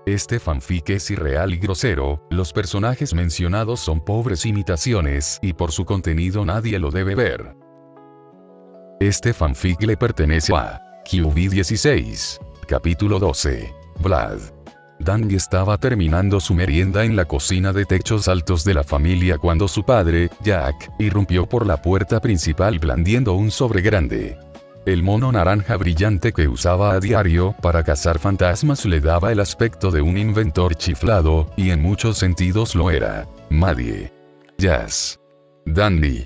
Este fanfic es irreal y grosero, los personajes mencionados son pobres imitaciones y por su contenido nadie lo debe ver. Este fanfic le pertenece a QB16. Capítulo 12. Vlad. Danny estaba terminando su merienda en la cocina de techos altos de la familia cuando su padre, Jack, irrumpió por la puerta principal blandiendo un sobre grande. El mono naranja brillante que usaba a diario para cazar fantasmas le daba el aspecto de un inventor chiflado, y en muchos sentidos lo era. Maddie. Jazz. Danny.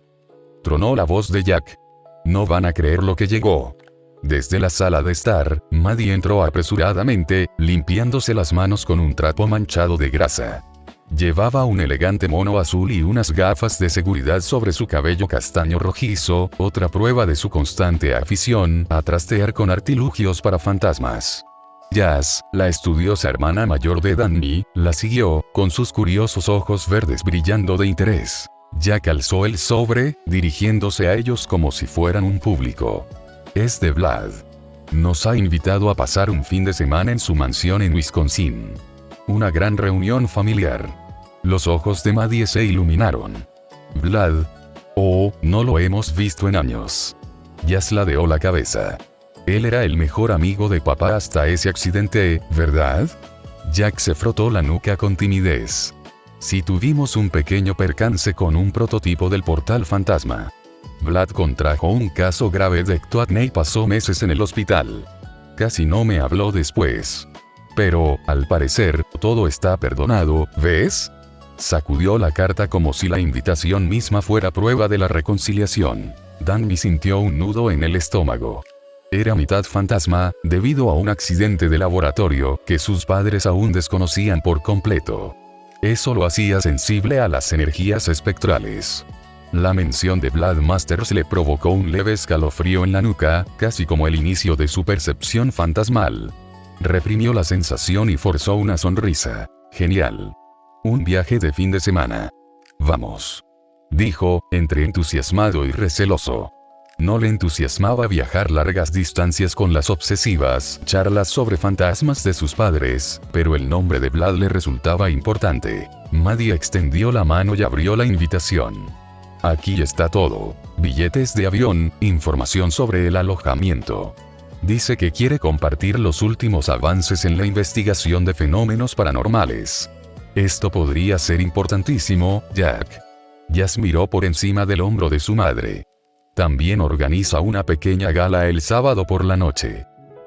Tronó la voz de Jack. No van a creer lo que llegó. Desde la sala de estar, Maddie entró apresuradamente, limpiándose las manos con un trapo manchado de grasa. Llevaba un elegante mono azul y unas gafas de seguridad sobre su cabello castaño rojizo, otra prueba de su constante afición a trastear con artilugios para fantasmas. Jazz, la estudiosa hermana mayor de Danny, la siguió, con sus curiosos ojos verdes brillando de interés. Jack alzó el sobre, dirigiéndose a ellos como si fueran un público. Es de Vlad. Nos ha invitado a pasar un fin de semana en su mansión en Wisconsin. Una gran reunión familiar. Los ojos de Maddie se iluminaron. Vlad. Oh, no lo hemos visto en años. Jazz ladeó la cabeza. Él era el mejor amigo de papá hasta ese accidente, ¿verdad? Jack se frotó la nuca con timidez. Sí, tuvimos un pequeño percance con un prototipo del portal fantasma. Vlad contrajo un caso grave de ectoacné y pasó meses en el hospital. Casi no me habló después. Pero, al parecer, todo está perdonado, ¿ves? Sacudió la carta como si la invitación misma fuera prueba de la reconciliación. Danny sintió un nudo en el estómago. Era mitad fantasma, debido a un accidente de laboratorio que sus padres aún desconocían por completo. Eso lo hacía sensible a las energías espectrales. La mención de Vlad Masters le provocó un leve escalofrío en la nuca, casi como el inicio de su percepción fantasmal. Reprimió la sensación y forzó una sonrisa. Genial. Un viaje de fin de semana. Vamos. Dijo, entre entusiasmado y receloso. No le entusiasmaba viajar largas distancias con las obsesivas charlas sobre fantasmas de sus padres, pero el nombre de Vlad le resultaba importante. Maddie extendió la mano y abrió la invitación. Aquí está todo. Billetes de avión, información sobre el alojamiento. Dice que quiere compartir los últimos avances en la investigación de fenómenos paranormales. Esto podría ser importantísimo, Jack. Jazz miró por encima del hombro de su madre. También organiza una pequeña gala el sábado por la noche.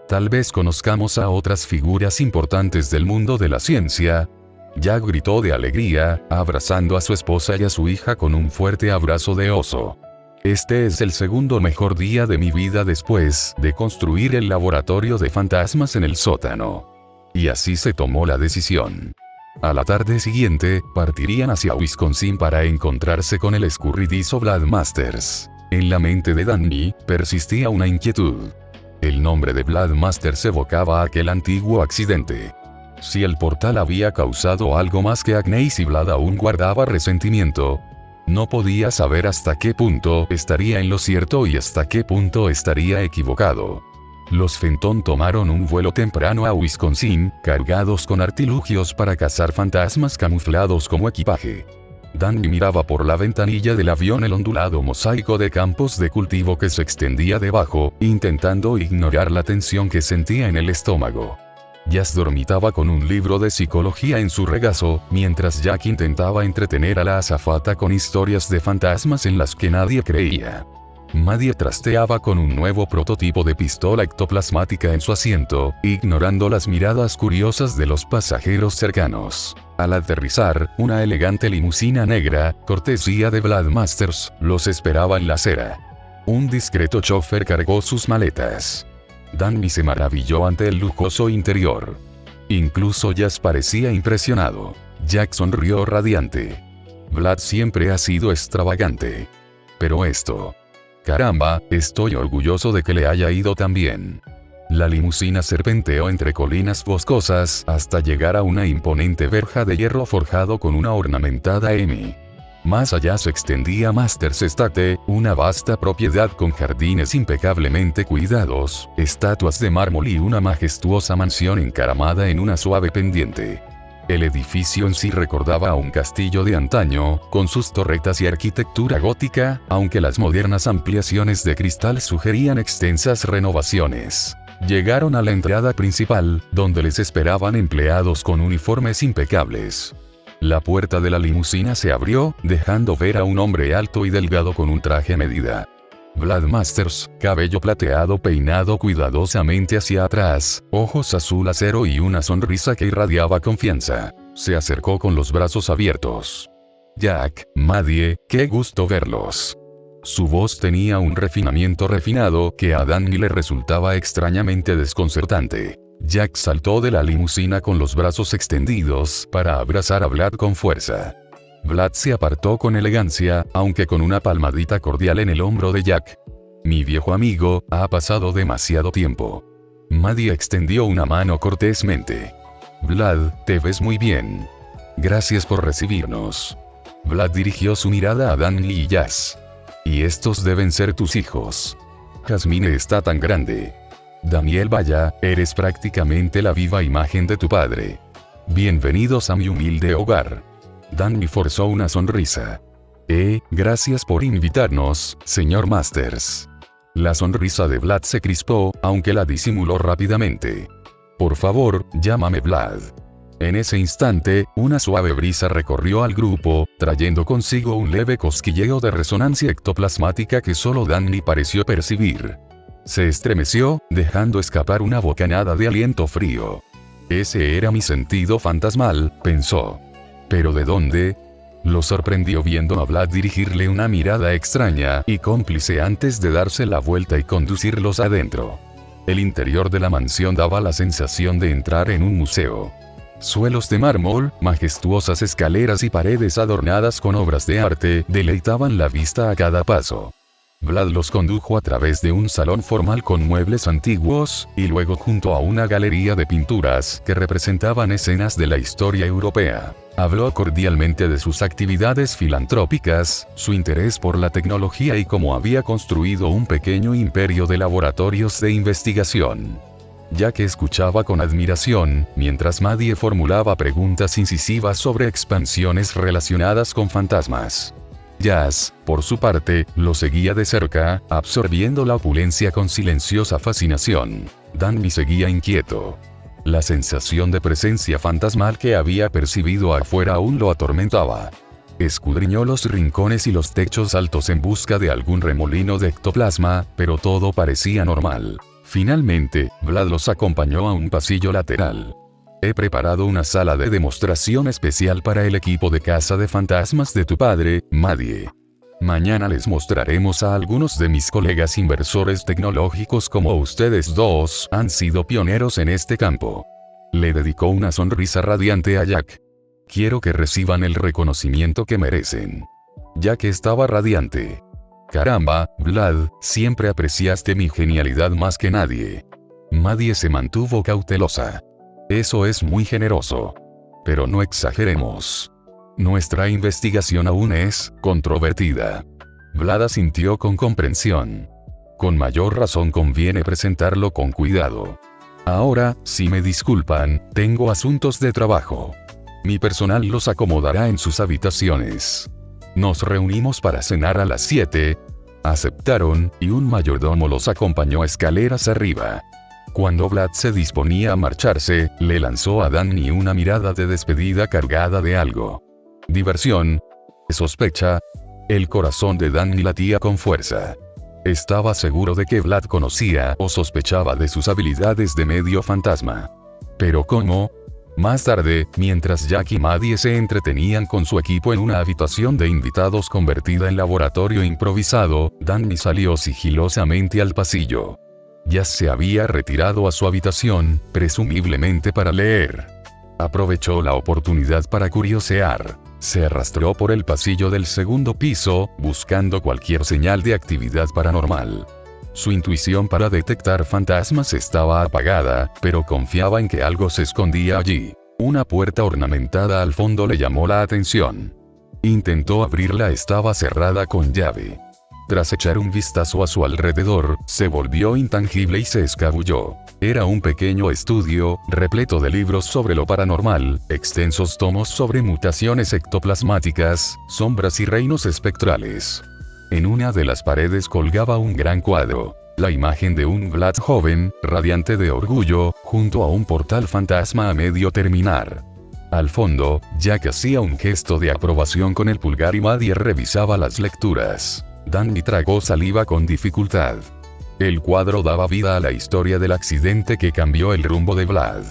Tal vez conozcamos a otras figuras importantes del mundo de la ciencia. Jack gritó de alegría, abrazando a su esposa y a su hija con un fuerte abrazo de oso. Este es el segundo mejor día de mi vida después de construir el laboratorio de fantasmas en el sótano. Y así se tomó la decisión. A la tarde siguiente, partirían hacia Wisconsin para encontrarse con el escurridizo Vlad Masters. En la mente de Danny, persistía una inquietud. El nombre de Vlad Masters evocaba aquel antiguo accidente. Si el portal había causado algo más que acné y si Vlad aún guardaba resentimiento, no podía saber hasta qué punto estaría en lo cierto y hasta qué punto estaría equivocado. Los Fenton tomaron un vuelo temprano a Wisconsin, cargados con artilugios para cazar fantasmas camuflados como equipaje. Danny miraba por la ventanilla del avión el ondulado mosaico de campos de cultivo que se extendía debajo, intentando ignorar la tensión que sentía en el estómago. Jazz dormitaba con un libro de psicología en su regazo, mientras Jack intentaba entretener a la azafata con historias de fantasmas en las que nadie creía. Maddie trasteaba con un nuevo prototipo de pistola ectoplasmática en su asiento, ignorando las miradas curiosas de los pasajeros cercanos. Al aterrizar, una elegante limusina negra, cortesía de Vlad Masters, los esperaba en la acera. Un discreto chofer cargó sus maletas. Danny se maravilló ante el lujoso interior. Incluso Jazz parecía impresionado. Jack sonrió radiante. Vlad siempre ha sido extravagante. Pero esto... Caramba, estoy orgulloso de que le haya ido tan bien. La limusina serpenteó entre colinas boscosas hasta llegar a una imponente verja de hierro forjado con una ornamentada M. Más allá se extendía Masters Estate, una vasta propiedad con jardines impecablemente cuidados, estatuas de mármol y una majestuosa mansión encaramada en una suave pendiente. El edificio en sí recordaba a un castillo de antaño, con sus torretas y arquitectura gótica, aunque las modernas ampliaciones de cristal sugerían extensas renovaciones. Llegaron a la entrada principal, donde les esperaban empleados con uniformes impecables. La puerta de la limusina se abrió, dejando ver a un hombre alto y delgado con un traje a medida. Vlad Masters, cabello plateado peinado cuidadosamente hacia atrás, ojos azul acero y una sonrisa que irradiaba confianza. Se acercó con los brazos abiertos. Jack, Maddie, qué gusto verlos. Su voz tenía un refinamiento refinado que a Danny le resultaba extrañamente desconcertante. Jack saltó de la limusina con los brazos extendidos para abrazar a Vlad con fuerza. Vlad se apartó con elegancia, aunque con una palmadita cordial en el hombro de Jack. Mi viejo amigo, ha pasado demasiado tiempo. Maddie extendió una mano cortésmente. Vlad, te ves muy bien. Gracias por recibirnos. Vlad dirigió su mirada a Danny y Jazz. Y estos deben ser tus hijos. Jasmine está tan grande. Daniel, vaya, eres prácticamente la viva imagen de tu padre. Bienvenidos a mi humilde hogar. Danny forzó una sonrisa. Gracias por invitarnos, señor Masters. La sonrisa de Vlad se crispó, aunque la disimuló rápidamente. Por favor, llámame Vlad. En ese instante, una suave brisa recorrió al grupo, trayendo consigo un leve cosquilleo de resonancia ectoplasmática que solo Danny pareció percibir. Se estremeció, dejando escapar una bocanada de aliento frío. Ese era mi sentido fantasmal, pensó. ¿Pero de dónde? Lo sorprendió viendo a Vlad dirigirle una mirada extraña y cómplice antes de darse la vuelta y conducirlos adentro. El interior de la mansión daba la sensación de entrar en un museo. Suelos de mármol, majestuosas escaleras y paredes adornadas con obras de arte deleitaban la vista a cada paso. Vlad los condujo a través de un salón formal con muebles antiguos, y luego junto a una galería de pinturas que representaban escenas de la historia europea. Habló cordialmente de sus actividades filantrópicas, su interés por la tecnología y cómo había construido un pequeño imperio de laboratorios de investigación. Jack escuchaba con admiración, mientras Maddie formulaba preguntas incisivas sobre expansiones relacionadas con fantasmas. Jazz, por su parte, lo seguía de cerca, absorbiendo la opulencia con silenciosa fascinación. Danny seguía inquieto. La sensación de presencia fantasmal que había percibido afuera aún lo atormentaba. Escudriñó los rincones y los techos altos en busca de algún remolino de ectoplasma, pero todo parecía normal. Finalmente, Vlad los acompañó a un pasillo lateral. He preparado una sala de demostración especial para el equipo de caza de fantasmas de tu padre, Maddie. Mañana les mostraremos a algunos de mis colegas inversores tecnológicos cómo ustedes dos han sido pioneros en este campo. Le dedicó una sonrisa radiante a Jack. Quiero que reciban el reconocimiento que merecen. Jack estaba radiante. Caramba, Vlad, siempre apreciaste mi genialidad más que nadie. Maddie se mantuvo cautelosa. Eso es muy generoso. Pero no exageremos. Nuestra investigación aún es controvertida. Vlad asintió con comprensión. Con mayor razón conviene presentarlo con cuidado. Ahora, si me disculpan, tengo asuntos de trabajo. Mi personal los acomodará en sus habitaciones. Nos reunimos para cenar a las 7. Aceptaron, y un mayordomo los acompañó a escaleras arriba. Cuando Vlad se disponía a marcharse, le lanzó a Danny una mirada de despedida cargada de algo. Diversión. Sospecha. El corazón de Danny latía con fuerza. Estaba seguro de que Vlad conocía o sospechaba de sus habilidades de medio fantasma. ¿Pero cómo? Más tarde, mientras Jack y Maddie se entretenían con su equipo en una habitación de invitados convertida en laboratorio improvisado, Danny salió sigilosamente al pasillo. Ya se había retirado a su habitación, presumiblemente para leer. Aprovechó la oportunidad para curiosear. Se arrastró por el pasillo del segundo piso, buscando cualquier señal de actividad paranormal. Su intuición para detectar fantasmas estaba apagada, pero confiaba en que algo se escondía allí. Una puerta ornamentada al fondo le llamó la atención. Intentó abrirla, estaba cerrada con llave. Tras echar un vistazo a su alrededor, se volvió intangible y se escabulló. Era un pequeño estudio, repleto de libros sobre lo paranormal, extensos tomos sobre mutaciones ectoplasmáticas, sombras y reinos espectrales. En una de las paredes colgaba un gran cuadro. La imagen de un Vlad joven, radiante de orgullo, junto a un portal fantasma a medio terminar. Al fondo, Jack hacía un gesto de aprobación con el pulgar y Maddie revisaba las lecturas. Danny tragó saliva con dificultad. El cuadro daba vida a la historia del accidente que cambió el rumbo de Vlad.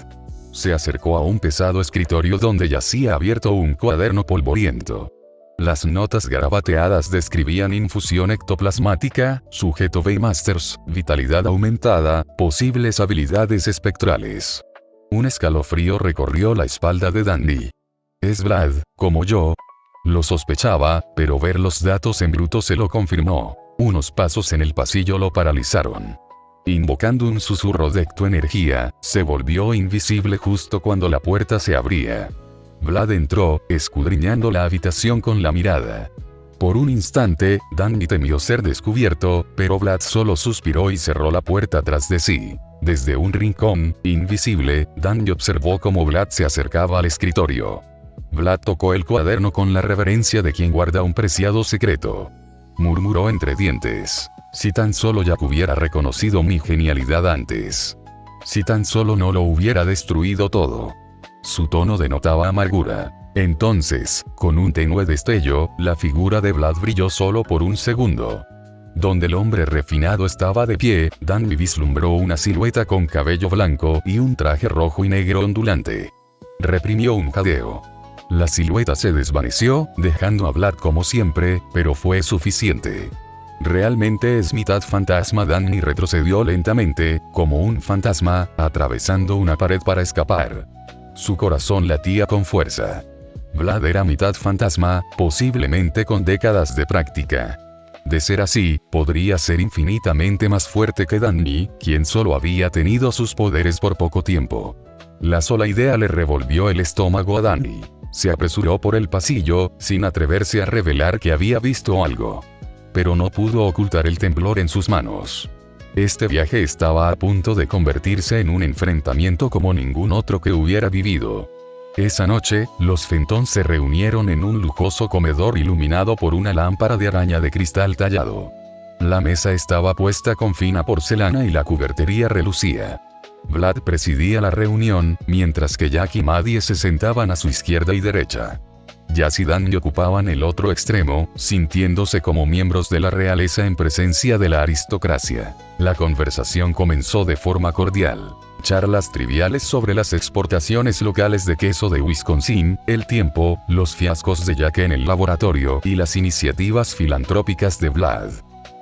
Se acercó a un pesado escritorio donde yacía abierto un cuaderno polvoriento. Las notas garabateadas describían infusión ectoplasmática, sujeto B-Masters, vitalidad aumentada, posibles habilidades espectrales. Un escalofrío recorrió la espalda de Danny. Es Vlad, como yo. Lo sospechaba, pero ver los datos en bruto se lo confirmó. Unos pasos en el pasillo lo paralizaron. Invocando un susurro de ectoenergía, se volvió invisible justo cuando la puerta se abría. Vlad entró, escudriñando la habitación con la mirada. Por un instante, Danny temió ser descubierto, pero Vlad solo suspiró y cerró la puerta tras de sí. Desde un rincón, invisible, Danny observó cómo Vlad se acercaba al escritorio. Vlad tocó el cuaderno con la reverencia de quien guarda un preciado secreto. Murmuró entre dientes. Si tan solo Jack hubiera reconocido mi genialidad antes. Si tan solo no lo hubiera destruido todo. Su tono denotaba amargura. Entonces, con un tenue destello, la figura de Vlad brilló solo por un segundo. Donde el hombre refinado estaba de pie, Danny vislumbró una silueta con cabello blanco y un traje rojo y negro ondulante. Reprimió un jadeo. La silueta se desvaneció, dejando a Vlad como siempre, pero fue suficiente. Realmente es mitad fantasma. Danny retrocedió lentamente, como un fantasma, atravesando una pared para escapar. Su corazón latía con fuerza. Vlad era mitad fantasma, posiblemente con décadas de práctica. De ser así, podría ser infinitamente más fuerte que Danny, quien solo había tenido sus poderes por poco tiempo. La sola idea le revolvió el estómago a Danny. Se apresuró por el pasillo, sin atreverse a revelar que había visto algo. Pero no pudo ocultar el temblor en sus manos. Este viaje estaba a punto de convertirse en un enfrentamiento como ningún otro que hubiera vivido. Esa noche, los Fenton se reunieron en un lujoso comedor iluminado por una lámpara de araña de cristal tallado. La mesa estaba puesta con fina porcelana y la cubertería relucía. Vlad presidía la reunión, mientras que Jack y Maddie se sentaban a su izquierda y derecha. Jazz y Danny ocupaban el otro extremo, sintiéndose como miembros de la realeza en presencia de la aristocracia. La conversación comenzó de forma cordial. Charlas triviales sobre las exportaciones locales de queso de Wisconsin, el tiempo, los fiascos de Jack en el laboratorio y las iniciativas filantrópicas de Vlad.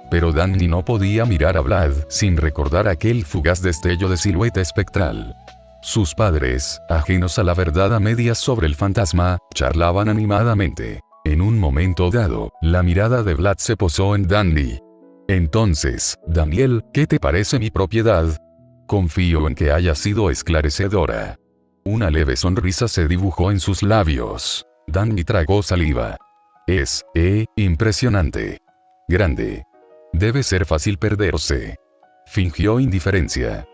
Pero Danny no podía mirar a Vlad sin recordar aquel fugaz destello de silueta espectral. Sus padres, ajenos a la verdad a medias sobre el fantasma, charlaban animadamente. En un momento dado, la mirada de Vlad se posó en Danny. Entonces, Daniel, ¿qué te parece mi propiedad? Confío en que haya sido esclarecedora. Una leve sonrisa se dibujó en sus labios. Danny tragó saliva. Es, impresionante. Grande. Debe ser fácil perderse. Fingió indiferencia.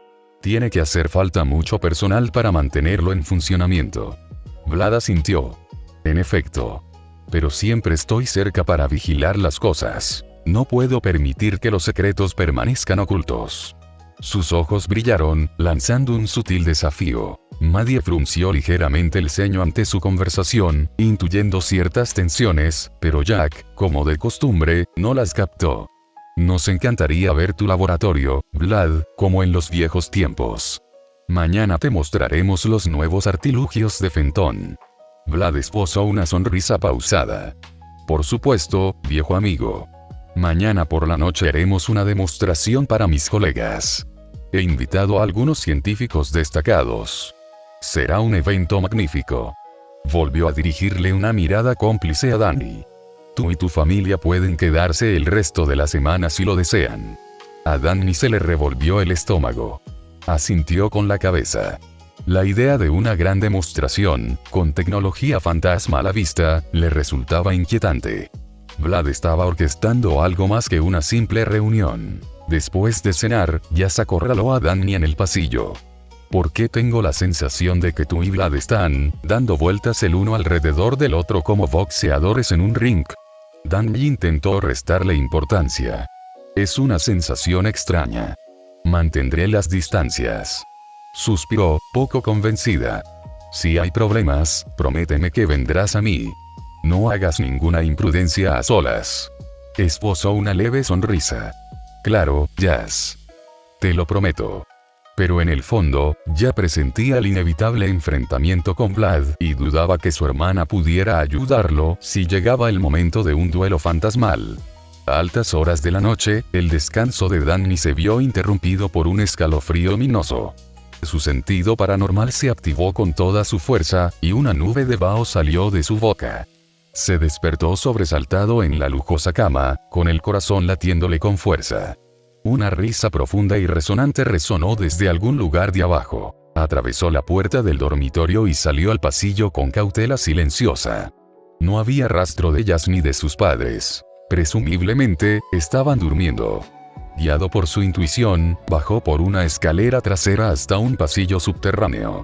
Tiene que hacer falta mucho personal para mantenerlo en funcionamiento. Vlad asintió. En efecto. Pero siempre estoy cerca para vigilar las cosas. No puedo permitir que los secretos permanezcan ocultos. Sus ojos brillaron, lanzando un sutil desafío. Maddie frunció ligeramente el ceño ante su conversación, intuyendo ciertas tensiones, pero Jack, como de costumbre, no las captó. Nos encantaría ver tu laboratorio, Vlad, como en los viejos tiempos. Mañana te mostraremos los nuevos artilugios de Fenton. Vlad esbozó una sonrisa pausada. Por supuesto, viejo amigo. Mañana por la noche haremos una demostración para mis colegas. He invitado a algunos científicos destacados. Será un evento magnífico. Volvió a dirigirle una mirada cómplice a Danny. Tú y tu familia pueden quedarse el resto de la semana si lo desean. A Danny se le revolvió el estómago. Asintió con la cabeza. La idea de una gran demostración, con tecnología fantasma a la vista, le resultaba inquietante. Vlad estaba orquestando algo más que una simple reunión. Después de cenar, Jazz acorraló a Danny en el pasillo. ¿Por qué tengo la sensación de que tú y Vlad están dando vueltas el uno alrededor del otro como boxeadores en un ring? Danny intentó restarle importancia. Es una sensación extraña. Mantendré las distancias. Suspiró, poco convencida. Si hay problemas, prométeme que vendrás a mí. No hagas ninguna imprudencia a solas. Esbozó una leve sonrisa. Claro, Jazz. Te lo prometo. Pero en el fondo, ya presentía el inevitable enfrentamiento con Vlad y dudaba que su hermana pudiera ayudarlo si llegaba el momento de un duelo fantasmal. A altas horas de la noche, el descanso de Danny se vio interrumpido por un escalofrío ominoso. Su sentido paranormal se activó con toda su fuerza, y una nube de vaho salió de su boca. Se despertó sobresaltado en la lujosa cama, con el corazón latiéndole con fuerza. Una risa profunda y resonante resonó desde algún lugar de abajo. Atravesó la puerta del dormitorio y salió al pasillo con cautela silenciosa. No había rastro de ellas ni de sus padres. Presumiblemente, estaban durmiendo. Guiado por su intuición, bajó por una escalera trasera hasta un pasillo subterráneo.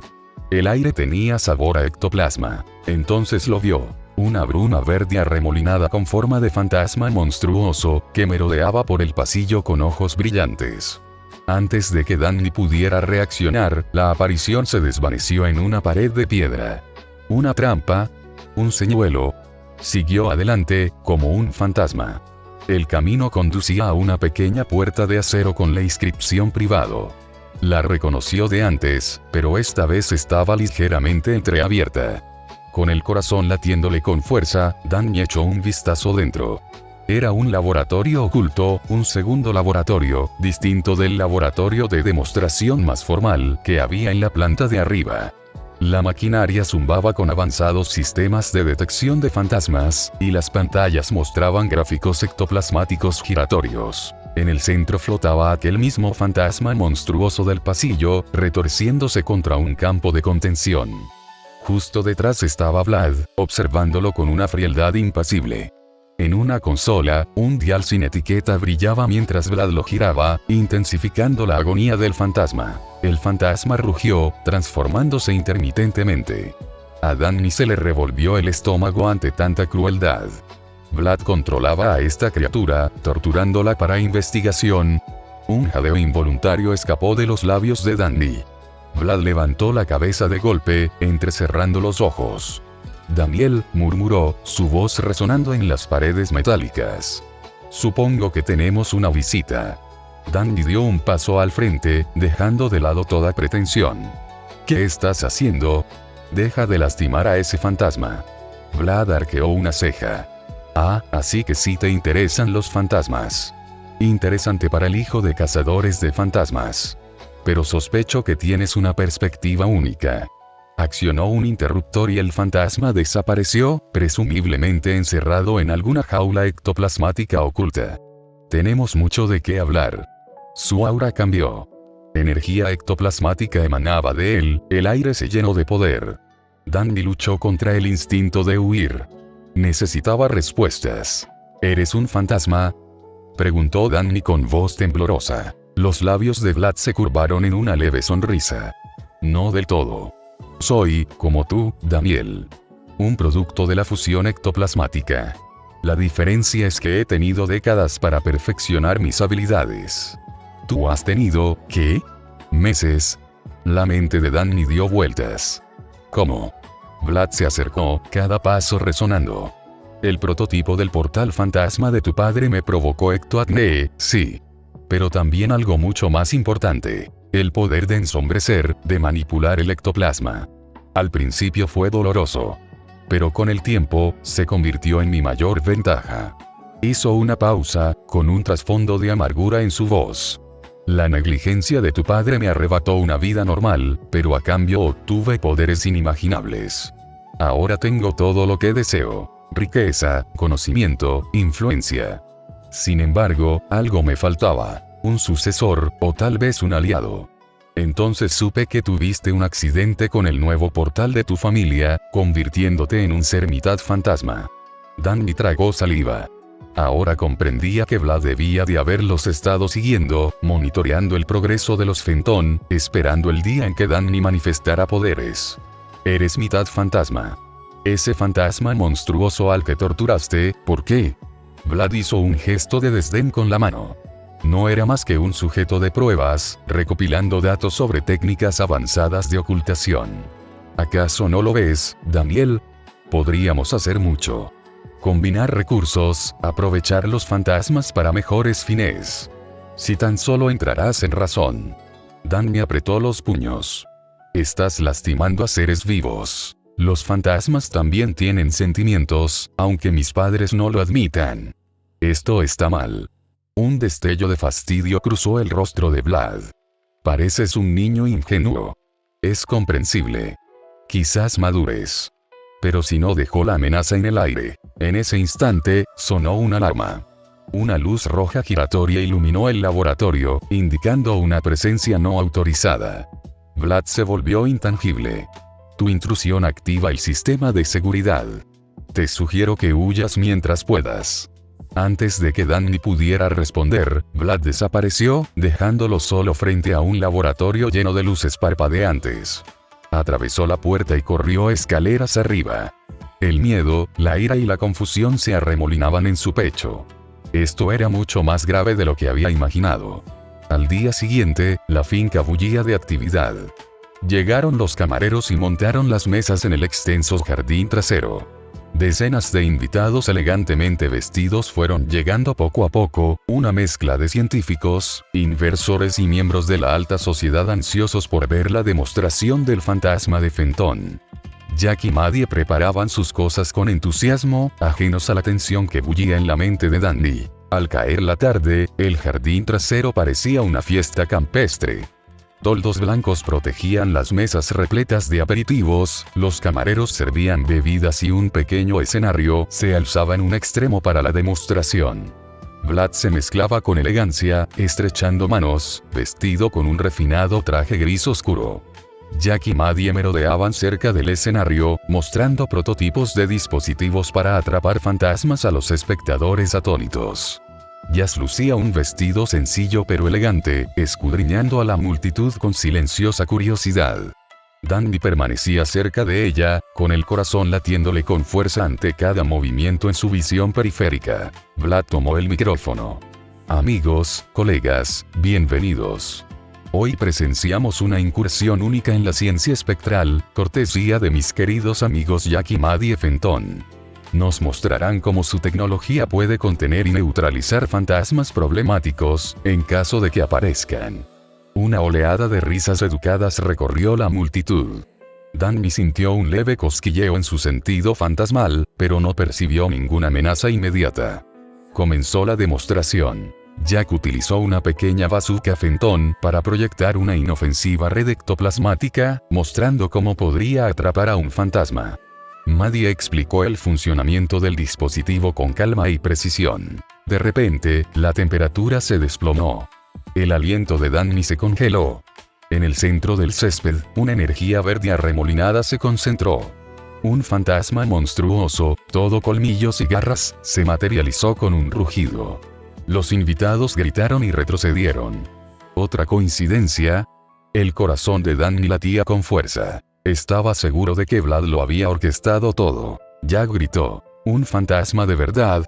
El aire tenía sabor a ectoplasma. Entonces lo vio. Una bruma verde arremolinada con forma de fantasma monstruoso, que merodeaba por el pasillo con ojos brillantes. Antes de que Danny pudiera reaccionar, la aparición se desvaneció en una pared de piedra. ¿Una trampa? ¿Un señuelo? Siguió adelante, como un fantasma. El camino conducía a una pequeña puerta de acero con la inscripción privado. La reconoció de antes, pero esta vez estaba ligeramente entreabierta. Con el corazón latiéndole con fuerza, Danny echó un vistazo dentro. Era un laboratorio oculto, un segundo laboratorio, distinto del laboratorio de demostración más formal que había en la planta de arriba. La maquinaria zumbaba con avanzados sistemas de detección de fantasmas, y las pantallas mostraban gráficos ectoplasmáticos giratorios. En el centro flotaba aquel mismo fantasma monstruoso del pasillo, retorciéndose contra un campo de contención. Justo detrás estaba Vlad, observándolo con una frialdad impasible. En una consola, un dial sin etiqueta brillaba mientras Vlad lo giraba, intensificando la agonía del fantasma. El fantasma rugió, transformándose intermitentemente. A Danny se le revolvió el estómago ante tanta crueldad. Vlad controlaba a esta criatura, torturándola para investigación. Un jadeo involuntario escapó de los labios de Danny. Vlad levantó la cabeza de golpe, entrecerrando los ojos. Daniel, murmuró, su voz resonando en las paredes metálicas. Supongo que tenemos una visita. Danny dio un paso al frente, dejando de lado toda pretensión. ¿Qué estás haciendo? Deja de lastimar a ese fantasma. Vlad arqueó una ceja. Ah, así que sí te interesan los fantasmas. Interesante para el hijo de cazadores de fantasmas. Pero sospecho que tienes una perspectiva única. Accionó un interruptor y el fantasma desapareció, presumiblemente encerrado en alguna jaula ectoplasmática oculta. Tenemos mucho de qué hablar. Su aura cambió. Energía ectoplasmática emanaba de él, el aire se llenó de poder. Danny luchó contra el instinto de huir. Necesitaba respuestas. ¿Eres un fantasma?, preguntó Danny con voz temblorosa. Los labios de Vlad se curvaron en una leve sonrisa. No del todo. Soy, como tú, Daniel. Un producto de la fusión ectoplasmática. La diferencia es que he tenido décadas para perfeccionar mis habilidades. ¿Tú has tenido, qué? ¿Meses? La mente de Danny dio vueltas. ¿Cómo? Vlad se acercó, cada paso resonando. El prototipo del portal fantasma de tu padre me provocó ectoacné, sí. Pero también algo mucho más importante. El poder de ensombrecer, de manipular el ectoplasma. Al principio fue doloroso. Pero con el tiempo, se convirtió en mi mayor ventaja. Hizo una pausa, con un trasfondo de amargura en su voz. La negligencia de tu padre me arrebató una vida normal, pero a cambio obtuve poderes inimaginables. Ahora tengo todo lo que deseo. Riqueza, conocimiento, influencia. Sin embargo, algo me faltaba. Un sucesor, o tal vez un aliado. Entonces supe que tuviste un accidente con el nuevo portal de tu familia, convirtiéndote en un ser mitad fantasma. Danny tragó saliva. Ahora comprendía que Vlad debía de haberlos estado siguiendo, monitoreando el progreso de los Fenton, esperando el día en que Danny manifestara poderes. Eres mitad fantasma. Ese fantasma monstruoso al que torturaste, ¿por qué? Vlad hizo un gesto de desdén con la mano. No era más que un sujeto de pruebas, recopilando datos sobre técnicas avanzadas de ocultación. ¿Acaso no lo ves, Daniel? Podríamos hacer mucho. Combinar recursos, aprovechar los fantasmas para mejores fines. Si tan solo entrarás en razón. Dan me apretó los puños. Estás lastimando a seres vivos. Los fantasmas también tienen sentimientos, aunque mis padres no lo admitan. Esto está mal. Un destello de fastidio cruzó el rostro de Vlad. Pareces un niño ingenuo. Es comprensible. Quizás madures. Pero si no, dejó la amenaza en el aire. En ese instante, sonó una alarma. Una luz roja giratoria iluminó el laboratorio, indicando una presencia no autorizada. Vlad se volvió intangible. Tu intrusión activa el sistema de seguridad. Te sugiero que huyas mientras puedas. Antes de que Danny pudiera responder, Vlad desapareció, dejándolo solo frente a un laboratorio lleno de luces parpadeantes. Atravesó la puerta y corrió escaleras arriba. El miedo, la ira y la confusión se arremolinaban en su pecho. Esto era mucho más grave de lo que había imaginado. Al día siguiente, la finca bullía de actividad. Llegaron los camareros y montaron las mesas en el extenso jardín trasero. Decenas de invitados elegantemente vestidos fueron llegando poco a poco, una mezcla de científicos, inversores y miembros de la alta sociedad ansiosos por ver la demostración del fantasma de Fenton. Jack y Maddie preparaban sus cosas con entusiasmo, ajenos a la tensión que bullía en la mente de Danny. Al caer la tarde, el jardín trasero parecía una fiesta campestre. Toldos blancos protegían las mesas repletas de aperitivos, los camareros servían bebidas y un pequeño escenario se alzaba en un extremo para la demostración. Vlad se mezclaba con elegancia, estrechando manos, vestido con un refinado traje gris oscuro. Jack y Maddie merodeaban cerca del escenario, mostrando prototipos de dispositivos para atrapar fantasmas a los espectadores atónitos. Jazz lucía un vestido sencillo pero elegante, escudriñando a la multitud con silenciosa curiosidad. Danny permanecía cerca de ella, con el corazón latiéndole con fuerza ante cada movimiento en su visión periférica. Vlad tomó el micrófono. Amigos, colegas, bienvenidos. Hoy presenciamos una incursión única en la ciencia espectral, cortesía de mis queridos amigos Jack y Maddie Fenton. Nos mostrarán cómo su tecnología puede contener y neutralizar fantasmas problemáticos, en caso de que aparezcan. Una oleada de risas educadas recorrió la multitud. Danny sintió un leve cosquilleo en su sentido fantasmal, pero no percibió ninguna amenaza inmediata. Comenzó la demostración. Jack utilizó una pequeña bazooka Fenton para proyectar una inofensiva red ectoplasmática, mostrando cómo podría atrapar a un fantasma. Maddie explicó el funcionamiento del dispositivo con calma y precisión. De repente, la temperatura se desplomó. El aliento de Danny se congeló. En el centro del césped, una energía verde arremolinada se concentró. Un fantasma monstruoso, todo colmillos y garras, se materializó con un rugido. Los invitados gritaron y retrocedieron. ¿Otra coincidencia? El corazón de Danny latía con fuerza. Estaba seguro de que Vlad lo había orquestado todo. Jack gritó. ¿Un fantasma de verdad?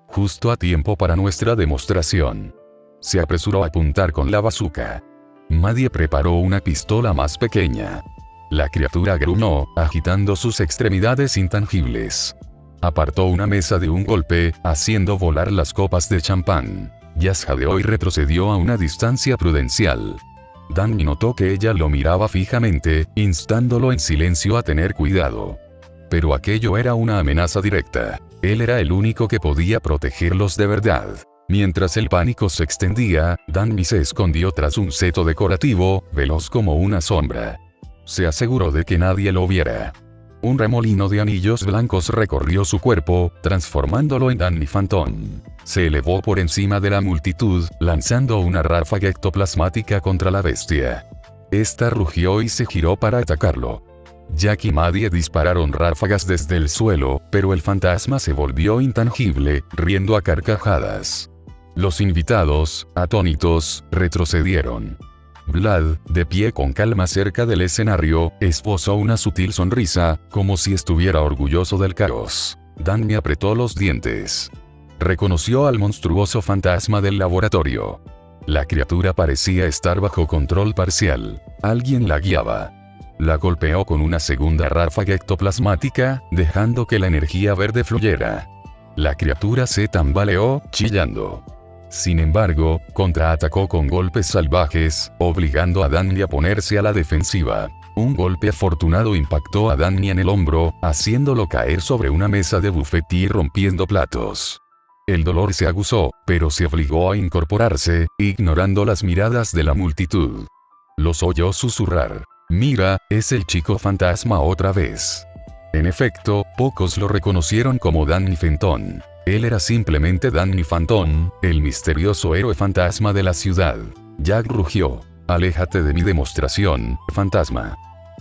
Justo a tiempo para nuestra demostración. Se apresuró a apuntar con la bazooka. Maddie preparó una pistola más pequeña. La criatura gruñó, agitando sus extremidades intangibles. Apartó una mesa de un golpe, haciendo volar las copas de champán. Jazz jadeó y retrocedió a una distancia prudencial. Danny notó que ella lo miraba fijamente, instándolo en silencio a tener cuidado. Pero aquello era una amenaza directa. Él era el único que podía protegerlos de verdad. Mientras el pánico se extendía, Danny se escondió tras un seto decorativo, veloz como una sombra. Se aseguró de que nadie lo viera. Un remolino de anillos blancos recorrió su cuerpo, transformándolo en Danny Fenton. Se elevó por encima de la multitud, lanzando una ráfaga ectoplasmática contra la bestia. Esta rugió y se giró para atacarlo. Jack y Maddie dispararon ráfagas desde el suelo, pero el fantasma se volvió intangible, riendo a carcajadas. Los invitados, atónitos, retrocedieron. Vlad, de pie con calma cerca del escenario, esbozó una sutil sonrisa, como si estuviera orgulloso del caos. Danny apretó los dientes. Reconoció al monstruoso fantasma del laboratorio. La criatura parecía estar bajo control parcial. Alguien la guiaba. La golpeó con una segunda ráfaga ectoplasmática, dejando que la energía verde fluyera. La criatura se tambaleó, chillando. Sin embargo, contraatacó con golpes salvajes, obligando a Danny a ponerse a la defensiva. Un golpe afortunado impactó a Danny en el hombro, haciéndolo caer sobre una mesa de buffet y rompiendo platos. El dolor se aguzó, pero se obligó a incorporarse, ignorando las miradas de la multitud. Los oyó susurrar. «Mira, es el chico fantasma otra vez». En efecto, pocos lo reconocieron como Danny Fenton. Él era simplemente Danny Phantom, el misterioso héroe fantasma de la ciudad. Jack rugió. «Aléjate de mi demostración, fantasma».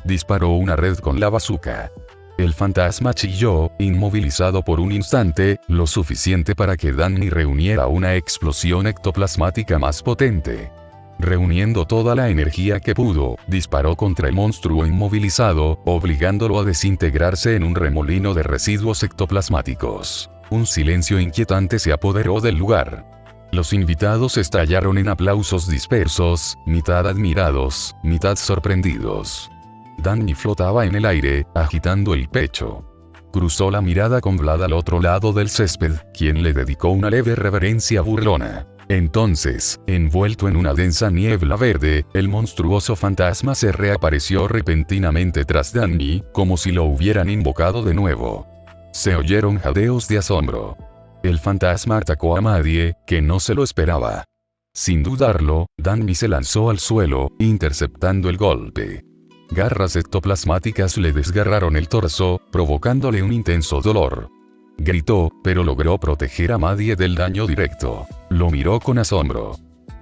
Disparó una red con la bazooka. El fantasma chilló, inmovilizado por un instante, lo suficiente para que Danny reuniera una explosión ectoplasmática más potente. Reuniendo toda la energía que pudo, disparó contra el monstruo inmovilizado, obligándolo a desintegrarse en un remolino de residuos ectoplasmáticos. Un silencio inquietante se apoderó del lugar. Los invitados estallaron en aplausos dispersos, mitad admirados, mitad sorprendidos. Danny flotaba en el aire, agitando el pecho. Cruzó la mirada con Vlad al otro lado del césped, quien le dedicó una leve reverencia burlona. Entonces, envuelto en una densa niebla verde, el monstruoso fantasma se reapareció repentinamente tras Danny, como si lo hubieran invocado de nuevo. Se oyeron jadeos de asombro. El fantasma atacó a Maddie, que no se lo esperaba. Sin dudarlo, Danny se lanzó al suelo, interceptando el golpe. Garras ectoplasmáticas le desgarraron el torso, provocándole un intenso dolor. Gritó, pero logró proteger a Maddie del daño directo. Lo miró con asombro.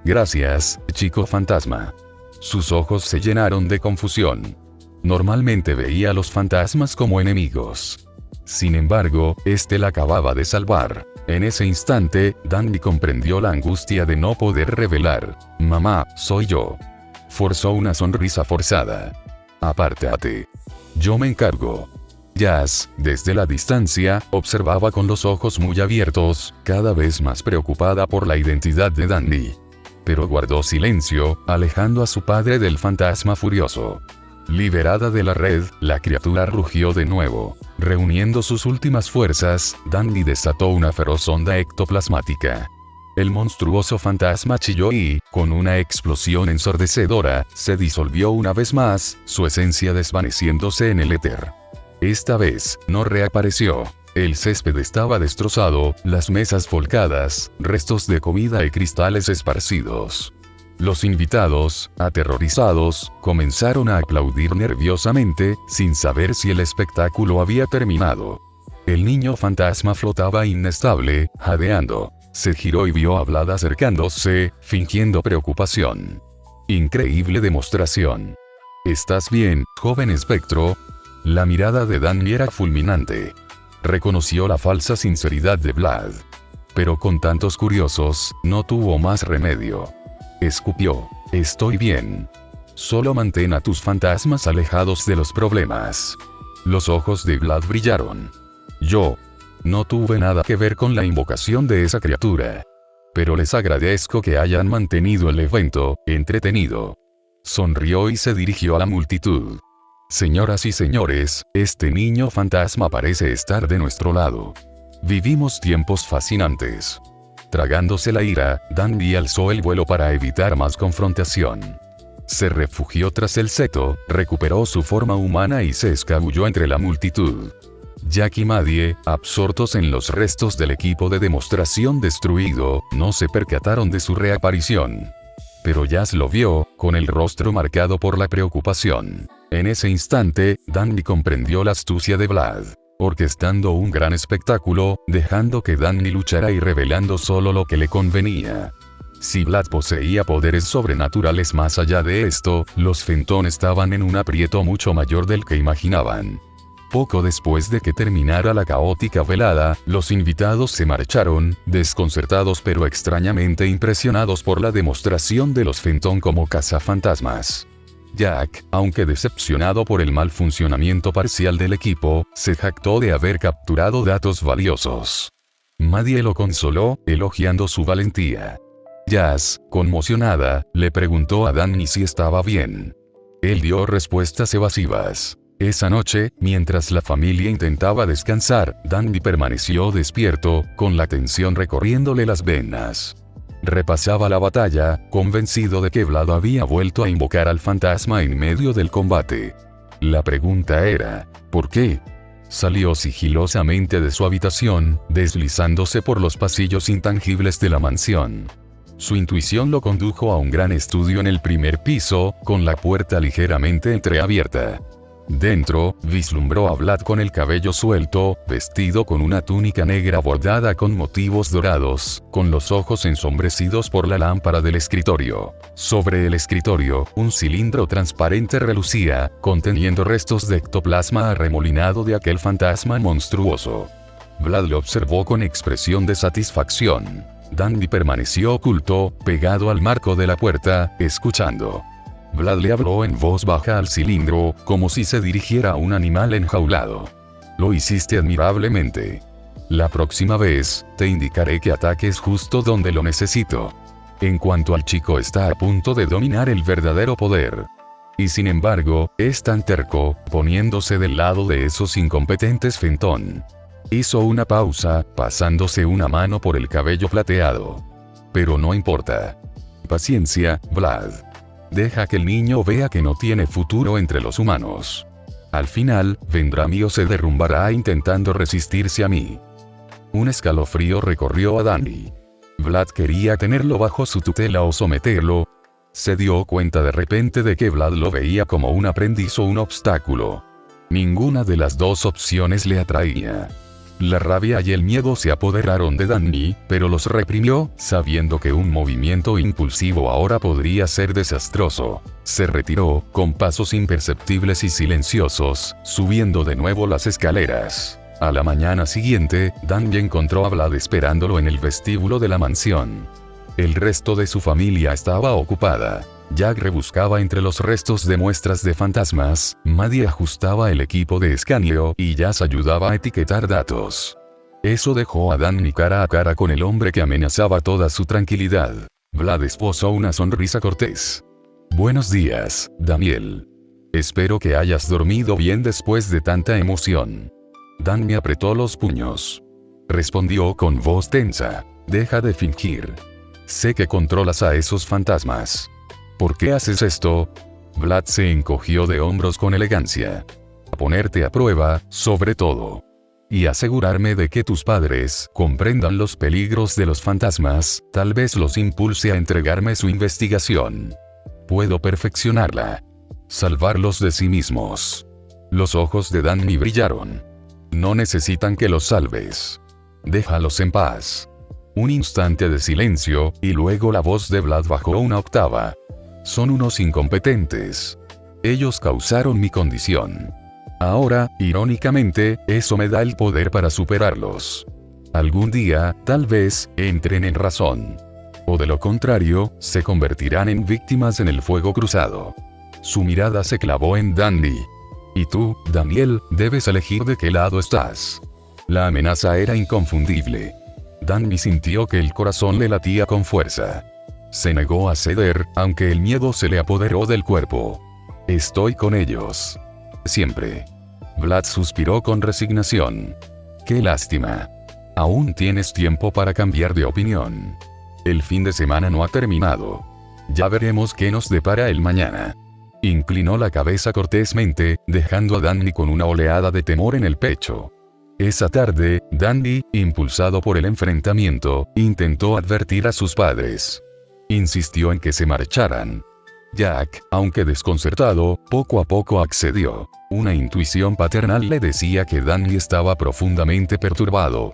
«Gracias, chico fantasma». Sus ojos se llenaron de confusión. Normalmente veía a los fantasmas como enemigos. Sin embargo, este la acababa de salvar. En ese instante, Danny comprendió la angustia de no poder revelar. «Mamá, soy yo». Forzó una sonrisa forzada. «Apártate. Yo me encargo». Jazz, desde la distancia, observaba con los ojos muy abiertos, cada vez más preocupada por la identidad de Danny. Pero guardó silencio, alejando a su padre del fantasma furioso. Liberada de la red, la criatura rugió de nuevo. Reuniendo sus últimas fuerzas, Danny desató una feroz onda ectoplasmática. El monstruoso fantasma chilló y, con una explosión ensordecedora, se disolvió una vez más, su esencia desvaneciéndose en el éter. Esta vez, no reapareció. El césped estaba destrozado, las mesas volcadas, restos de comida y cristales esparcidos. Los invitados, aterrorizados, comenzaron a aplaudir nerviosamente, sin saber si el espectáculo había terminado. El niño fantasma flotaba inestable, jadeando. Se giró y vio a Vlad acercándose, fingiendo preocupación. «Increíble demostración. ¿Estás bien, joven espectro?». La mirada de Danny era fulminante. Reconoció la falsa sinceridad de Vlad. Pero con tantos curiosos, no tuvo más remedio. Escupió. «Estoy bien. Solo mantén a tus fantasmas alejados de los problemas». Los ojos de Vlad brillaron. «Yo no tuve nada que ver con la invocación de esa criatura. Pero les agradezco que hayan mantenido el evento entretenido». Sonrió y se dirigió a la multitud. «Señoras y señores, este niño fantasma parece estar de nuestro lado. Vivimos tiempos fascinantes». Tragándose la ira, Danny alzó el vuelo para evitar más confrontación. Se refugió tras el seto, recuperó su forma humana y se escabulló entre la multitud. Jack y Maddie, absortos en los restos del equipo de demostración destruido, no se percataron de su reaparición. Pero Jazz lo vio, con el rostro marcado por la preocupación. En ese instante, Danny comprendió la astucia de Vlad, orquestando un gran espectáculo, dejando que Danny luchara y revelando solo lo que le convenía. Si Vlad poseía poderes sobrenaturales más allá de esto, los Fenton estaban en un aprieto mucho mayor del que imaginaban. Poco después de que terminara la caótica velada, los invitados se marcharon, desconcertados pero extrañamente impresionados por la demostración de los Fenton como cazafantasmas. Jack, aunque decepcionado por el mal funcionamiento parcial del equipo, se jactó de haber capturado datos valiosos. Maddie lo consoló, elogiando su valentía. Jazz, conmocionada, le preguntó a Danny si estaba bien. Él dio respuestas evasivas. Esa noche, mientras la familia intentaba descansar, Danny permaneció despierto, con la tensión recorriéndole las venas. Repasaba la batalla, convencido de que Vlad había vuelto a invocar al fantasma en medio del combate. La pregunta era, ¿por qué? Salió sigilosamente de su habitación, deslizándose por los pasillos intangibles de la mansión. Su intuición lo condujo a un gran estudio en el primer piso, con la puerta ligeramente entreabierta. Dentro, vislumbró a Vlad con el cabello suelto, vestido con una túnica negra bordada con motivos dorados, con los ojos ensombrecidos por la lámpara del escritorio. Sobre el escritorio, un cilindro transparente relucía, conteniendo restos de ectoplasma arremolinado de aquel fantasma monstruoso. Vlad lo observó con expresión de satisfacción. Danny permaneció oculto, pegado al marco de la puerta, escuchando. Vlad le habló en voz baja al cilindro, como si se dirigiera a un animal enjaulado. Lo hiciste admirablemente. La próxima vez, te indicaré que ataques justo donde lo necesito. En cuanto al chico está a punto de dominar el verdadero poder. Y sin embargo, es tan terco, poniéndose del lado de esos incompetentes Fenton. Hizo una pausa, pasándose una mano por el cabello plateado. Pero no importa. Paciencia, Vlad. Deja que el niño vea que no tiene futuro entre los humanos. Al final, vendrá mí o se derrumbará intentando resistirse a mí. Un escalofrío recorrió a Danny. Vlad quería tenerlo bajo su tutela o someterlo. Se dio cuenta de repente de que Vlad lo veía como un aprendiz o un obstáculo. Ninguna de las dos opciones le atraía. La rabia y el miedo se apoderaron de Danny, pero los reprimió, sabiendo que un movimiento impulsivo ahora podría ser desastroso. Se retiró, con pasos imperceptibles y silenciosos, subiendo de nuevo las escaleras. A la mañana siguiente, Danny encontró a Vlad esperándolo en el vestíbulo de la mansión. El resto de su familia estaba ocupada. Jack rebuscaba entre los restos de muestras de fantasmas, Maddie ajustaba el equipo de escaneo y Jazz ayudaba a etiquetar datos. Eso dejó a Danny cara a cara con el hombre que amenazaba toda su tranquilidad. Vlad esbozó una sonrisa cortés. Buenos días, Daniel. Espero que hayas dormido bien después de tanta emoción. Danny apretó los puños. Respondió con voz tensa. Deja de fingir. Sé que controlas a esos fantasmas. ¿Por qué haces esto? Vlad se encogió de hombros con elegancia. A ponerte a prueba, sobre todo. Y asegurarme de que tus padres comprendan los peligros de los fantasmas, tal vez los impulse a entregarme su investigación. Puedo perfeccionarla. Salvarlos de sí mismos. Los ojos de Danny brillaron. No necesitan que los salves. Déjalos en paz. Un instante de silencio, y luego la voz de Vlad bajó una octava. Son unos incompetentes. Ellos causaron mi condición. Ahora, irónicamente, eso me da el poder para superarlos. Algún día, tal vez, entren en razón. O de lo contrario, se convertirán en víctimas en el fuego cruzado. Su mirada se clavó en Danny. Y tú, Daniel, debes elegir de qué lado estás. La amenaza era inconfundible. Danny sintió que el corazón le latía con fuerza. Se negó a ceder, aunque el miedo se le apoderó del cuerpo. Estoy con ellos. Siempre. Vlad suspiró con resignación. Qué lástima. Aún tienes tiempo para cambiar de opinión. El fin de semana no ha terminado. Ya veremos qué nos depara el mañana. Inclinó la cabeza cortésmente, dejando a Danny con una oleada de temor en el pecho. Esa tarde, Danny, impulsado por el enfrentamiento, intentó advertir a sus padres. Insistió en que se marcharan. Jack, aunque desconcertado, poco a poco accedió. Una intuición paternal le decía que Danny estaba profundamente perturbado.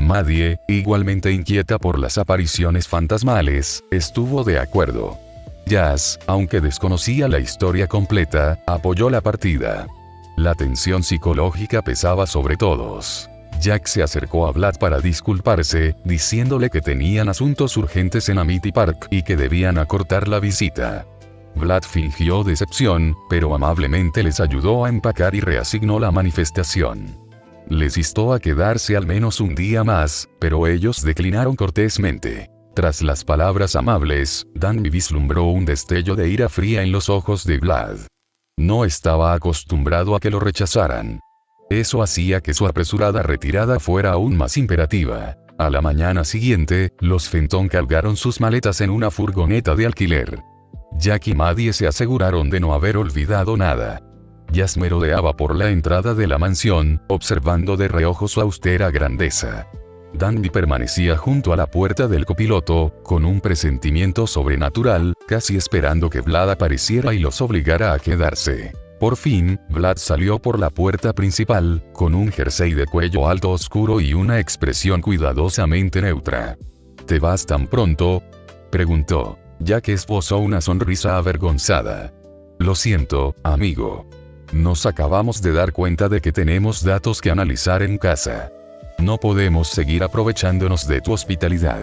Maddie, igualmente inquieta por las apariciones fantasmales, estuvo de acuerdo. Jazz, aunque desconocía la historia completa, apoyó la partida. La tensión psicológica pesaba sobre todos. Jack se acercó a Vlad para disculparse, diciéndole que tenían asuntos urgentes en Amity Park y que debían acortar la visita. Vlad fingió decepción, pero amablemente les ayudó a empacar y reasignó la manifestación. Les instó a quedarse al menos un día más, pero ellos declinaron cortésmente. Tras las palabras amables, Danny vislumbró un destello de ira fría en los ojos de Vlad. No estaba acostumbrado a que lo rechazaran. Eso hacía que su apresurada retirada fuera aún más imperativa. A la mañana siguiente, los Fenton cargaron sus maletas en una furgoneta de alquiler. Jack y Maddie se aseguraron de no haber olvidado nada. Jazz merodeaba por la entrada de la mansión, observando de reojo su austera grandeza. Danny permanecía junto a la puerta del copiloto, con un presentimiento sobrenatural, casi esperando que Vlad apareciera y los obligara a quedarse. Por fin, Vlad salió por la puerta principal, con un jersey de cuello alto oscuro y una expresión cuidadosamente neutra. ¿Te vas tan pronto?, preguntó. Jack esbozó una sonrisa avergonzada. Lo siento, amigo. Nos acabamos de dar cuenta de que tenemos datos que analizar en casa. No podemos seguir aprovechándonos de tu hospitalidad.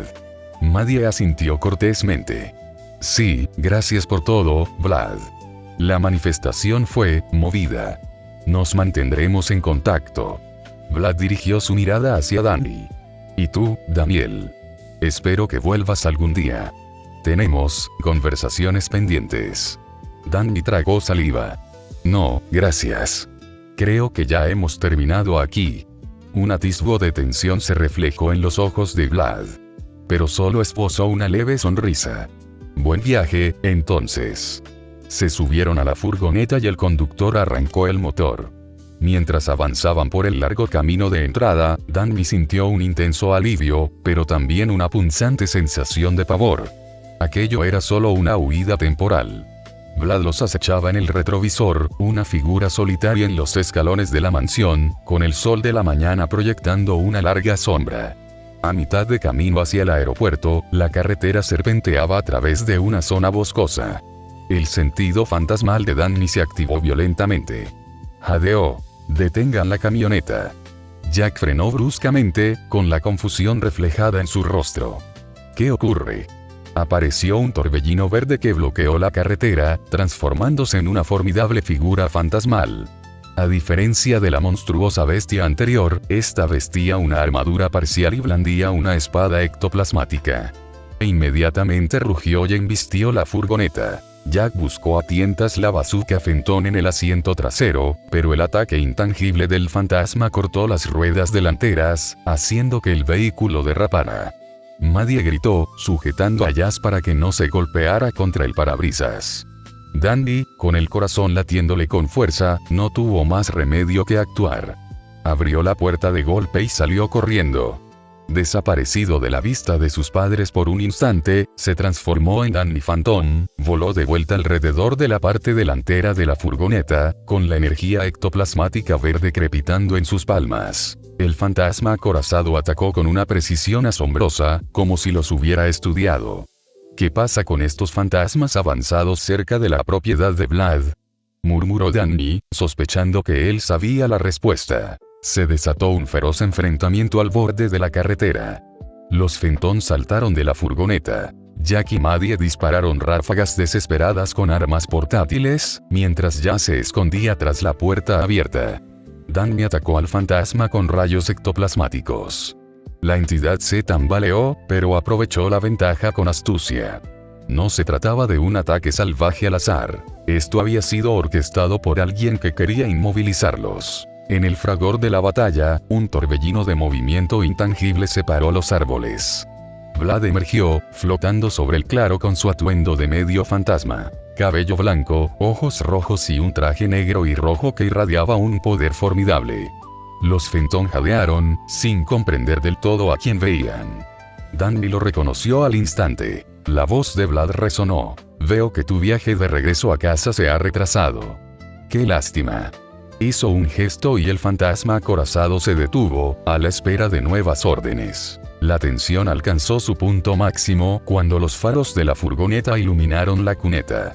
Maddie asintió cortésmente. Sí, gracias por todo, Vlad. La manifestación fue movida. Nos mantendremos en contacto. Vlad dirigió su mirada hacia Danny. ¿Y tú, Daniel? Espero que vuelvas algún día. Tenemos conversaciones pendientes. Danny tragó saliva. No, gracias. Creo que ya hemos terminado aquí. Un atisbo de tensión se reflejó en los ojos de Vlad. Pero solo esbozó una leve sonrisa. Buen viaje, entonces. Se subieron a la furgoneta y el conductor arrancó el motor. Mientras avanzaban por el largo camino de entrada, Danny sintió un intenso alivio, pero también una punzante sensación de pavor. Aquello era solo una huida temporal. Vlad los acechaba en el retrovisor, una figura solitaria en los escalones de la mansión, con el sol de la mañana proyectando una larga sombra. A mitad de camino hacia el aeropuerto, la carretera serpenteaba a través de una zona boscosa. El sentido fantasmal de Danny se activó violentamente. Jadeó. Detengan la camioneta. Jack frenó bruscamente, con la confusión reflejada en su rostro. ¿Qué ocurre? Apareció un torbellino verde que bloqueó la carretera, transformándose en una formidable figura fantasmal. A diferencia de la monstruosa bestia anterior, esta vestía una armadura parcial y blandía una espada ectoplasmática. Inmediatamente rugió y embistió la furgoneta. Jack buscó a tientas la bazooka Fenton en el asiento trasero, pero el ataque intangible del fantasma cortó las ruedas delanteras, haciendo que el vehículo derrapara. Maddie gritó, sujetando a Jazz para que no se golpeara contra el parabrisas. Danny, con el corazón latiéndole con fuerza, no tuvo más remedio que actuar. Abrió la puerta de golpe y salió corriendo. Desaparecido de la vista de sus padres por un instante, se transformó en Danny Phantom, voló de vuelta alrededor de la parte delantera de la furgoneta, con la energía ectoplasmática verde crepitando en sus palmas. El fantasma acorazado atacó con una precisión asombrosa, como si los hubiera estudiado. ¿Qué pasa con estos fantasmas avanzados cerca de la propiedad de Vlad?, murmuró Danny, sospechando que él sabía la respuesta. Se desató un feroz enfrentamiento al borde de la carretera. Los Fenton saltaron de la furgoneta. Jack y Maddie dispararon ráfagas desesperadas con armas portátiles, mientras Jazz se escondía tras la puerta abierta. Danny atacó al fantasma con rayos ectoplasmáticos. La entidad se tambaleó, pero aprovechó la ventaja con astucia. No se trataba de un ataque salvaje al azar. Esto había sido orquestado por alguien que quería inmovilizarlos. En el fragor de la batalla, un torbellino de movimiento intangible separó los árboles. Vlad emergió, flotando sobre el claro con su atuendo de medio fantasma. Cabello blanco, ojos rojos y un traje negro y rojo que irradiaba un poder formidable. Los Fenton jadearon, sin comprender del todo a quién veían. Danny lo reconoció al instante. La voz de Vlad resonó. Veo que tu viaje de regreso a casa se ha retrasado. ¡Qué lástima! Hizo un gesto y el fantasma acorazado se detuvo, a la espera de nuevas órdenes. La tensión alcanzó su punto máximo cuando los faros de la furgoneta iluminaron la cuneta.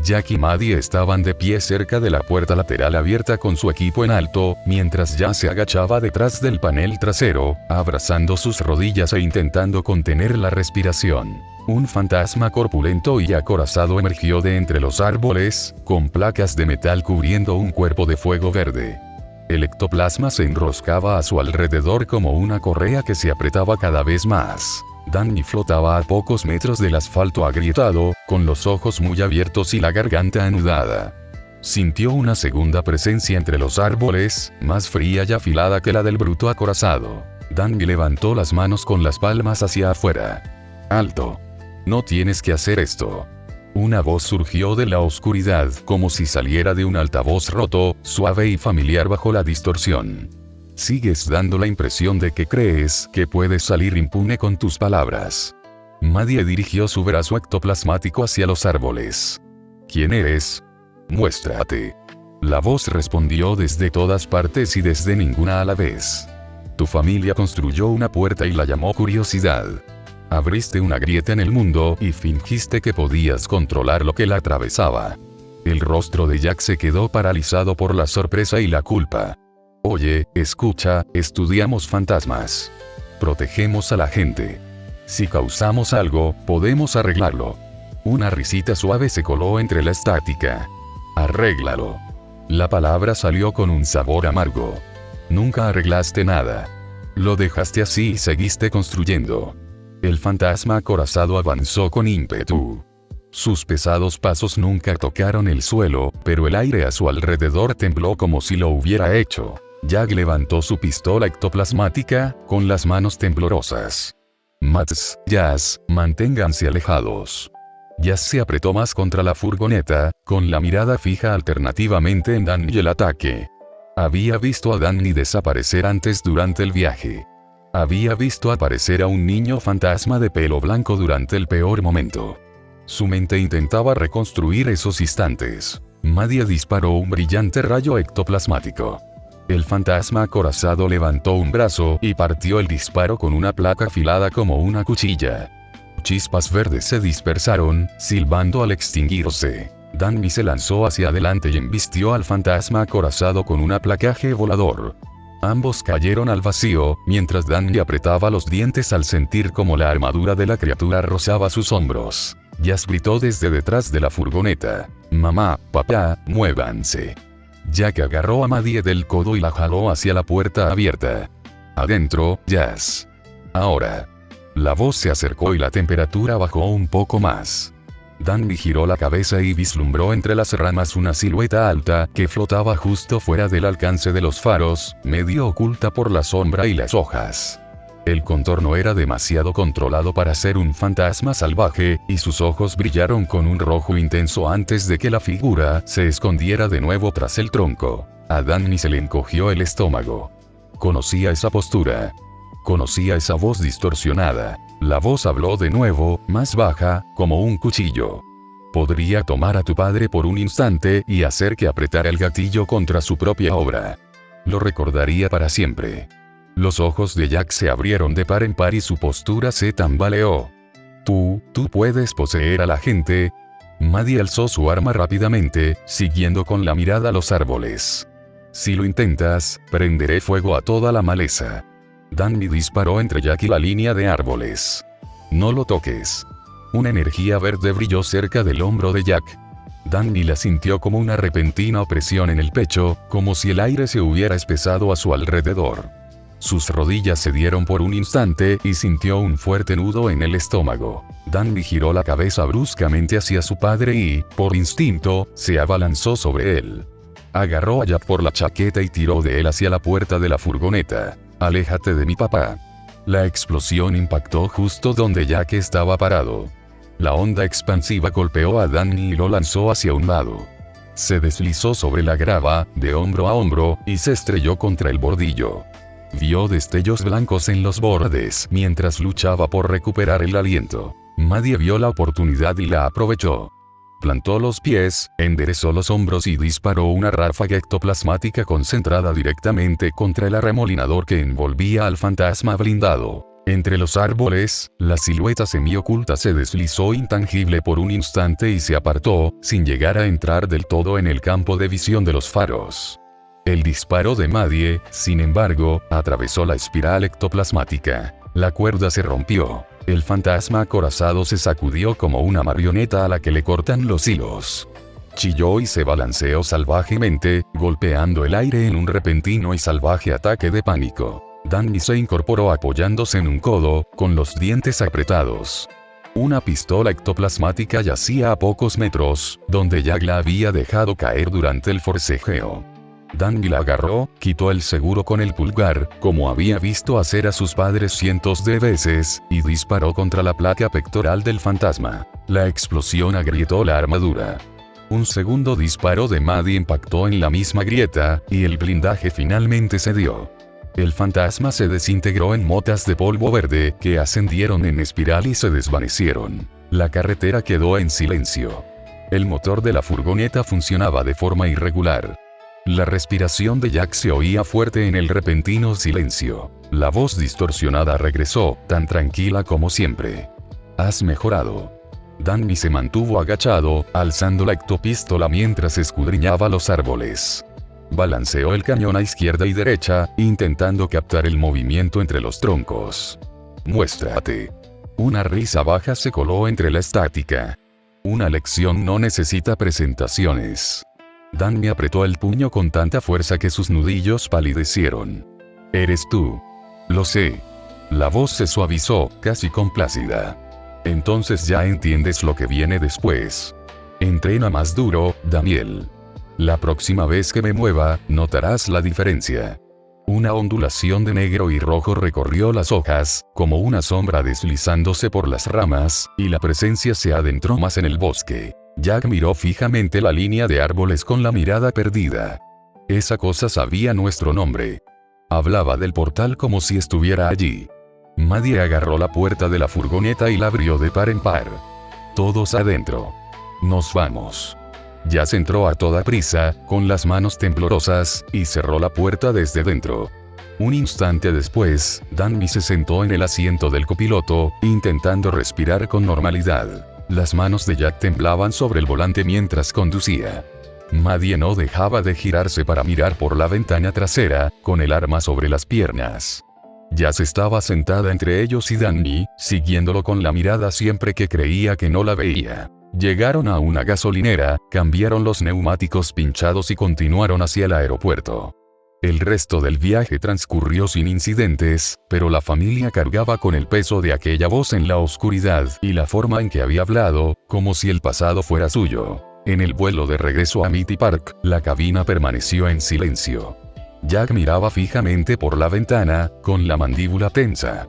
Jack y Maddie estaban de pie cerca de la puerta lateral abierta con su equipo en alto, mientras Jack se agachaba detrás del panel trasero, abrazando sus rodillas e intentando contener la respiración. Un fantasma corpulento y acorazado emergió de entre los árboles, con placas de metal cubriendo un cuerpo de fuego verde. El ectoplasma se enroscaba a su alrededor como una correa que se apretaba cada vez más. Danny flotaba a pocos metros del asfalto agrietado, con los ojos muy abiertos y la garganta anudada. Sintió una segunda presencia entre los árboles, más fría y afilada que la del bruto acorazado. Danny levantó las manos con las palmas hacia afuera. «Alto. No tienes que hacer esto». Una voz surgió de la oscuridad, como si saliera de un altavoz roto, suave y familiar bajo la distorsión. Sigues dando la impresión de que crees que puedes salir impune con tus palabras. Maddie dirigió su brazo ectoplasmático hacia los árboles. ¿Quién eres? Muéstrate. La voz respondió desde todas partes y desde ninguna a la vez. Tu familia construyó una puerta y la llamó curiosidad. Abriste una grieta en el mundo y fingiste que podías controlar lo que la atravesaba. El rostro de Jack se quedó paralizado por la sorpresa y la culpa. Oye, escucha, estudiamos fantasmas. Protegemos a la gente. Si causamos algo, podemos arreglarlo. Una risita suave se coló entre la estática. Arréglalo. La palabra salió con un sabor amargo. Nunca arreglaste nada. Lo dejaste así y seguiste construyendo. El fantasma acorazado avanzó con ímpetu. Sus pesados pasos nunca tocaron el suelo, pero el aire a su alrededor tembló como si lo hubiera hecho. Jack levantó su pistola ectoplasmática, con las manos temblorosas. Mads, Jazz, manténganse alejados. Jazz se apretó más contra la furgoneta, con la mirada fija alternativamente en Danny y el ataque. Había visto a Danny desaparecer antes durante el viaje. Había visto aparecer a un niño fantasma de pelo blanco durante el peor momento. Su mente intentaba reconstruir esos instantes. Maddie disparó un brillante rayo ectoplasmático. El fantasma acorazado levantó un brazo y partió el disparo con una placa afilada como una cuchilla. Chispas verdes se dispersaron, silbando al extinguirse. Danny se lanzó hacia adelante y embistió al fantasma acorazado con un placaje volador. Ambos cayeron al vacío, mientras Danny apretaba los dientes al sentir como la armadura de la criatura rozaba sus hombros. Jazz gritó desde detrás de la furgoneta. «Mamá, papá, muévanse». Jack agarró a Maddie del codo y la jaló hacia la puerta abierta. «Adentro, Jazz. Ahora». La voz se acercó y la temperatura bajó un poco más. Danny giró la cabeza y vislumbró entre las ramas una silueta alta que flotaba justo fuera del alcance de los faros, medio oculta por la sombra y las hojas. El contorno era demasiado controlado para ser un fantasma salvaje, y sus ojos brillaron con un rojo intenso antes de que la figura se escondiera de nuevo tras el tronco. A Danny se le encogió el estómago. Conocía esa postura. Conocía esa voz distorsionada. La voz habló de nuevo, más baja, como un cuchillo. Podría tomar a tu padre por un instante y hacer que apretara el gatillo contra su propia obra. Lo recordaría para siempre. Los ojos de Jack se abrieron de par en par y su postura se tambaleó. Tú puedes poseer a la gente. Maddie alzó su arma rápidamente, siguiendo con la mirada los árboles. Si lo intentas, prenderé fuego a toda la maleza. Danny disparó entre Jack y la línea de árboles. No lo toques. Una energía verde brilló cerca del hombro de Jack. Danny la sintió como una repentina opresión en el pecho, como si el aire se hubiera espesado a su alrededor. Sus rodillas cedieron por un instante y sintió un fuerte nudo en el estómago. Danny giró la cabeza bruscamente hacia su padre y, por instinto, se abalanzó sobre él. Agarró a Jack por la chaqueta y tiró de él hacia la puerta de la furgoneta. «Aléjate de mi papá». La explosión impactó justo donde Jack estaba parado. La onda expansiva golpeó a Danny y lo lanzó hacia un lado. Se deslizó sobre la grava, de hombro a hombro, y se estrelló contra el bordillo. Vio destellos blancos en los bordes mientras luchaba por recuperar el aliento. Maddie vio la oportunidad y la aprovechó. plantó los pies, enderezó los hombros y disparó una ráfaga ectoplasmática concentrada directamente contra el arremolinador que envolvía al fantasma blindado. Entre los árboles, la silueta semioculta se deslizó intangible por un instante y se apartó, sin llegar a entrar del todo en el campo de visión de los faros. El disparo de Maddie, sin embargo, atravesó la espiral ectoplasmática. La cuerda se rompió. El fantasma acorazado se sacudió como una marioneta a la que le cortan los hilos. Chilló y se balanceó salvajemente, golpeando el aire en un repentino y salvaje ataque de pánico. Danny se incorporó apoyándose en un codo, con los dientes apretados. Una pistola ectoplasmática yacía a pocos metros, donde Jack la había dejado caer durante el forcejeo. Danny la agarró, quitó el seguro con el pulgar, como había visto hacer a sus padres cientos de veces, y disparó contra la placa pectoral del fantasma. La explosión agrietó la armadura. Un segundo disparo de Maddie impactó en la misma grieta, y el blindaje finalmente cedió. El fantasma se desintegró en motas de polvo verde que ascendieron en espiral y se desvanecieron. La carretera quedó en silencio. El motor de la furgoneta funcionaba de forma irregular. La respiración de Jack se oía fuerte en el repentino silencio. La voz distorsionada regresó, tan tranquila como siempre. «Has mejorado». Danny se mantuvo agachado, alzando la ectopístola mientras escudriñaba los árboles. Balanceó el cañón a izquierda y derecha, intentando captar el movimiento entre los troncos. «Muéstrate». Una risa baja se coló entre la estática. «Una lección no necesita presentaciones». Danny apretó el puño con tanta fuerza que sus nudillos palidecieron. «Eres tú». «Lo sé». La voz se suavizó, casi complácida. «Entonces ya entiendes lo que viene después. Entrena más duro, Daniel. La próxima vez que me mueva, notarás la diferencia». Una ondulación de negro y rojo recorrió las hojas, como una sombra deslizándose por las ramas, y la presencia se adentró más en el bosque. Jack miró fijamente la línea de árboles con la mirada perdida. Esa cosa sabía nuestro nombre. Hablaba del portal como si estuviera allí. Maddie agarró la puerta de la furgoneta y la abrió de par en par. «Todos adentro. Nos vamos». Jack entró a toda prisa, con las manos temblorosas, y cerró la puerta desde dentro. Un instante después, Danny se sentó en el asiento del copiloto, intentando respirar con normalidad. Las manos de Jack temblaban sobre el volante mientras conducía. Maddie no dejaba de girarse para mirar por la ventana trasera, con el arma sobre las piernas. Jack estaba sentada entre ellos y Danny, siguiéndolo con la mirada siempre que creía que no la veía. Llegaron a una gasolinera, cambiaron los neumáticos pinchados y continuaron hacia el aeropuerto. El resto del viaje transcurrió sin incidentes, pero la familia cargaba con el peso de aquella voz en la oscuridad y la forma en que había hablado, como si el pasado fuera suyo. En el vuelo de regreso a Mitty Park, la cabina permaneció en silencio. Jack miraba fijamente por la ventana, con la mandíbula tensa.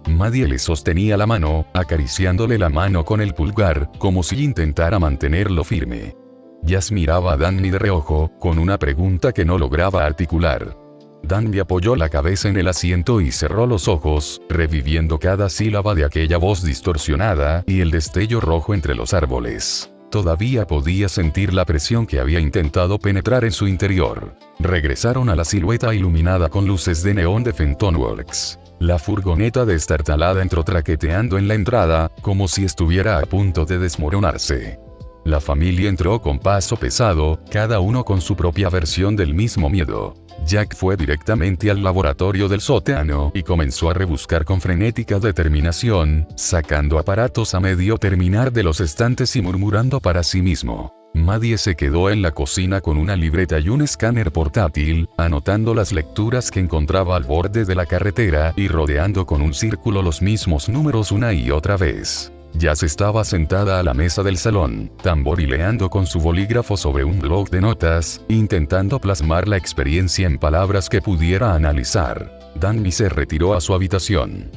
Maddie le sostenía la mano, acariciándole la mano con el pulgar, como si intentara mantenerlo firme. Jack miraba a Danny de reojo, con una pregunta que no lograba articular. Danny apoyó la cabeza en el asiento y cerró los ojos, reviviendo cada sílaba de aquella voz distorsionada, y el destello rojo entre los árboles. Todavía podía sentir la presión que había intentado penetrar en su interior. Regresaron a la silueta iluminada con luces de neón de Fenton Works. La furgoneta destartalada entró traqueteando en la entrada, como si estuviera a punto de desmoronarse. La familia entró con paso pesado, cada uno con su propia versión del mismo miedo. Jack fue directamente al laboratorio del sótano y comenzó a rebuscar con frenética determinación, sacando aparatos a medio terminar de los estantes y murmurando para sí mismo. Maddie se quedó en la cocina con una libreta y un escáner portátil, anotando las lecturas que encontraba al borde de la carretera y rodeando con un círculo los mismos números una y otra vez. Jazz estaba sentada a la mesa del salón, tamborileando con su bolígrafo sobre un bloc de notas, intentando plasmar la experiencia en palabras que pudiera analizar. Danny se retiró a su habitación.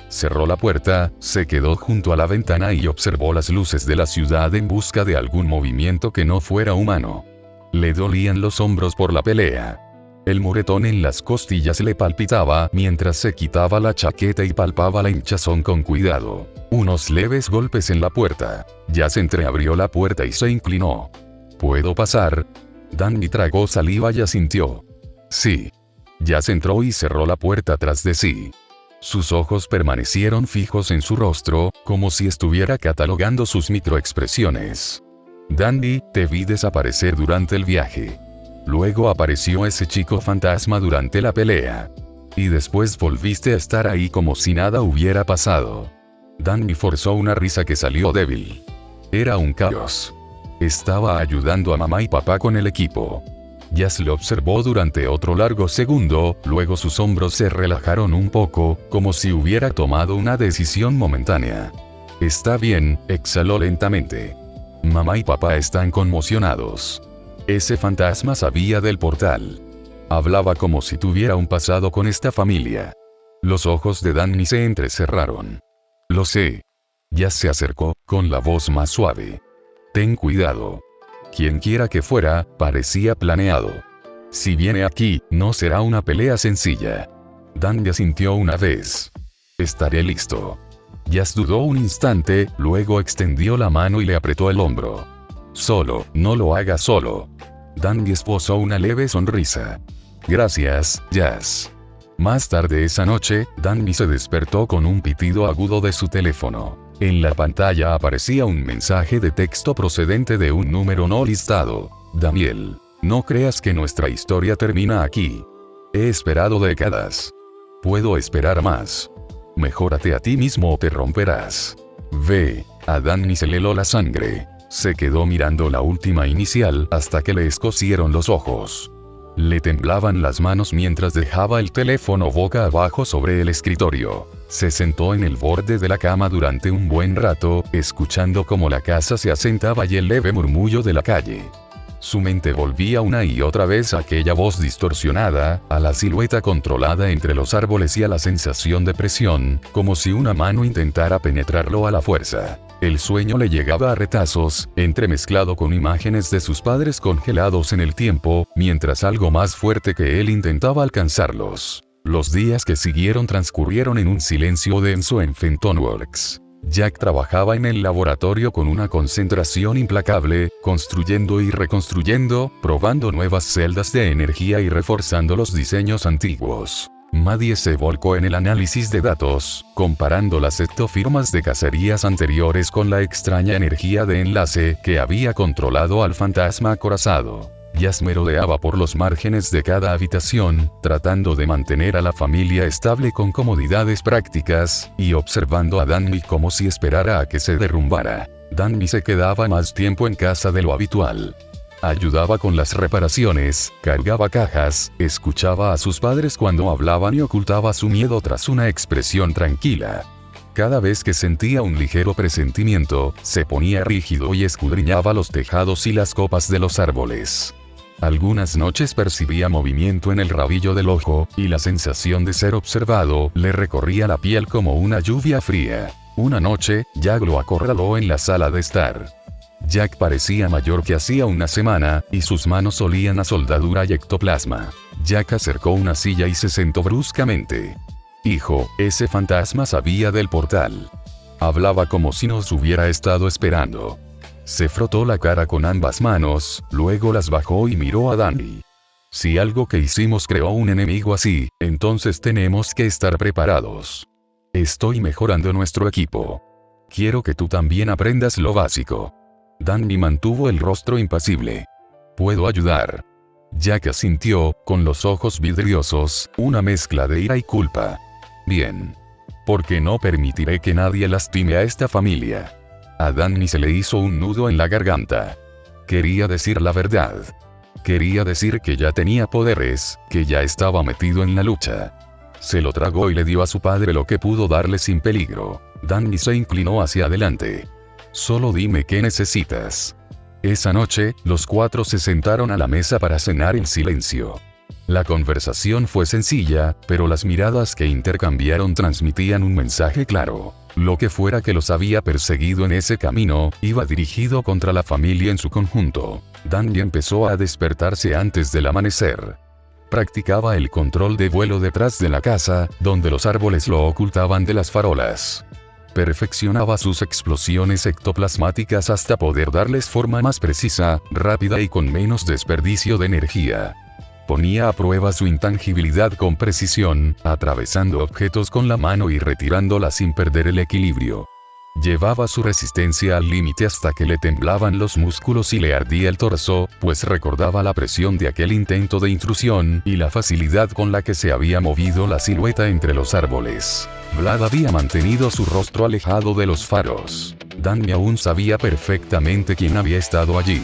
Cerró la puerta, se quedó junto a la ventana y observó las luces de la ciudad en busca de algún movimiento que no fuera humano. Le dolían los hombros por la pelea. El moretón en las costillas le palpitaba mientras se quitaba la chaqueta y palpaba la hinchazón con cuidado. Unos leves golpes en la puerta. Jazz entreabrió la puerta y se inclinó. ¿Puedo pasar? Danny tragó saliva y asintió. Sí. Jazz entró y cerró la puerta tras de sí. Sus ojos permanecieron fijos en su rostro, como si estuviera catalogando sus microexpresiones. Danny, te vi desaparecer durante el viaje. Luego apareció ese chico fantasma durante la pelea. Y después volviste a estar ahí como si nada hubiera pasado. Danny forzó una risa que salió débil. Era un caos. Estaba ayudando a mamá y papá con el equipo. Jazz lo observó durante otro largo segundo, luego sus hombros se relajaron un poco, como si hubiera tomado una decisión momentánea. Está bien, exhaló lentamente. Mamá y papá están conmocionados. Ese fantasma sabía del portal. Hablaba como si tuviera un pasado con esta familia. Los ojos de Danny se entrecerraron. Lo sé. Jazz se acercó, con la voz más suave. Ten cuidado. Quien quiera que fuera, parecía planeado. Si viene aquí, no será una pelea sencilla. Danny asintió una vez. Estaré listo. Jazz dudó un instante, luego extendió la mano y le apretó el hombro. Solo, no lo haga solo. Danny esbozó una leve sonrisa. Gracias, Jazz. Más tarde esa noche, Danny se despertó con un pitido agudo de su teléfono. En la pantalla aparecía un mensaje de texto procedente de un número no listado. Daniel, no creas que nuestra historia termina aquí. He esperado décadas. Puedo esperar más. Mejórate a ti mismo o te romperás. Ve. A Danny se le heló la sangre. Se quedó mirando la última inicial hasta que le escocieron los ojos. Le temblaban las manos mientras dejaba el teléfono boca abajo sobre el escritorio. Se sentó en el borde de la cama durante un buen rato, escuchando cómo la casa se asentaba y el leve murmullo de la calle. Su mente volvía una y otra vez a aquella voz distorsionada, a la silueta controlada entre los árboles y a la sensación de presión, como si una mano intentara penetrarlo a la fuerza. El sueño le llegaba a retazos, entremezclado con imágenes de sus padres congelados en el tiempo, mientras algo más fuerte que él intentaba alcanzarlos. Los días que siguieron transcurrieron en un silencio denso en Fenton Works. Jack trabajaba en el laboratorio con una concentración implacable, construyendo y reconstruyendo, probando nuevas celdas de energía y reforzando los diseños antiguos. Maddie se volcó en el análisis de datos, comparando las ectofirmas de cacerías anteriores con la extraña energía de enlace que había controlado al fantasma acorazado. Jazz merodeaba por los márgenes de cada habitación, tratando de mantener a la familia estable con comodidades prácticas, y observando a Danny como si esperara a que se derrumbara. Danny se quedaba más tiempo en casa de lo habitual. Ayudaba con las reparaciones, cargaba cajas, escuchaba a sus padres cuando hablaban y ocultaba su miedo tras una expresión tranquila. Cada vez que sentía un ligero presentimiento, se ponía rígido y escudriñaba los tejados y las copas de los árboles. Algunas noches percibía movimiento en el rabillo del ojo, y la sensación de ser observado le recorría la piel como una lluvia fría. Una noche, Jack lo acorraló en la sala de estar. Jack parecía mayor que hacía una semana, y sus manos olían a soldadura y ectoplasma. Jack acercó una silla y se sentó bruscamente. Hijo, ese fantasma sabía del portal. Hablaba como si nos hubiera estado esperando. Se frotó la cara con ambas manos, luego las bajó y miró a Danny. Si algo que hicimos creó un enemigo así, entonces tenemos que estar preparados. Estoy mejorando nuestro equipo. Quiero que tú también aprendas lo básico. Danny mantuvo el rostro impasible. ¿Puedo ayudar? Jack asintió, con los ojos vidriosos, una mezcla de ira y culpa. Bien. Porque no permitiré que nadie lastime a esta familia. A Danny se le hizo un nudo en la garganta. Quería decir la verdad. Quería decir que ya tenía poderes, que ya estaba metido en la lucha. Se lo tragó y le dio a su padre lo que pudo darle sin peligro. Danny se inclinó hacia adelante. Solo dime qué necesitas. Esa noche, los cuatro se sentaron a la mesa para cenar en silencio. La conversación fue sencilla, pero las miradas que intercambiaron transmitían un mensaje claro. Lo que fuera que los había perseguido en ese camino, iba dirigido contra la familia en su conjunto. Danny empezó a despertarse antes del amanecer. Practicaba el control de vuelo detrás de la casa, donde los árboles lo ocultaban de las farolas. Perfeccionaba sus explosiones ectoplasmáticas hasta poder darles forma más precisa, rápida y con menos desperdicio de energía. Ponía a prueba su intangibilidad con precisión, atravesando objetos con la mano y retirándola sin perder el equilibrio. Llevaba su resistencia al límite hasta que le temblaban los músculos y le ardía el torso, pues recordaba la presión de aquel intento de intrusión y la facilidad con la que se había movido la silueta entre los árboles. Vlad había mantenido su rostro alejado de los faros. Danny aún sabía perfectamente quién había estado allí.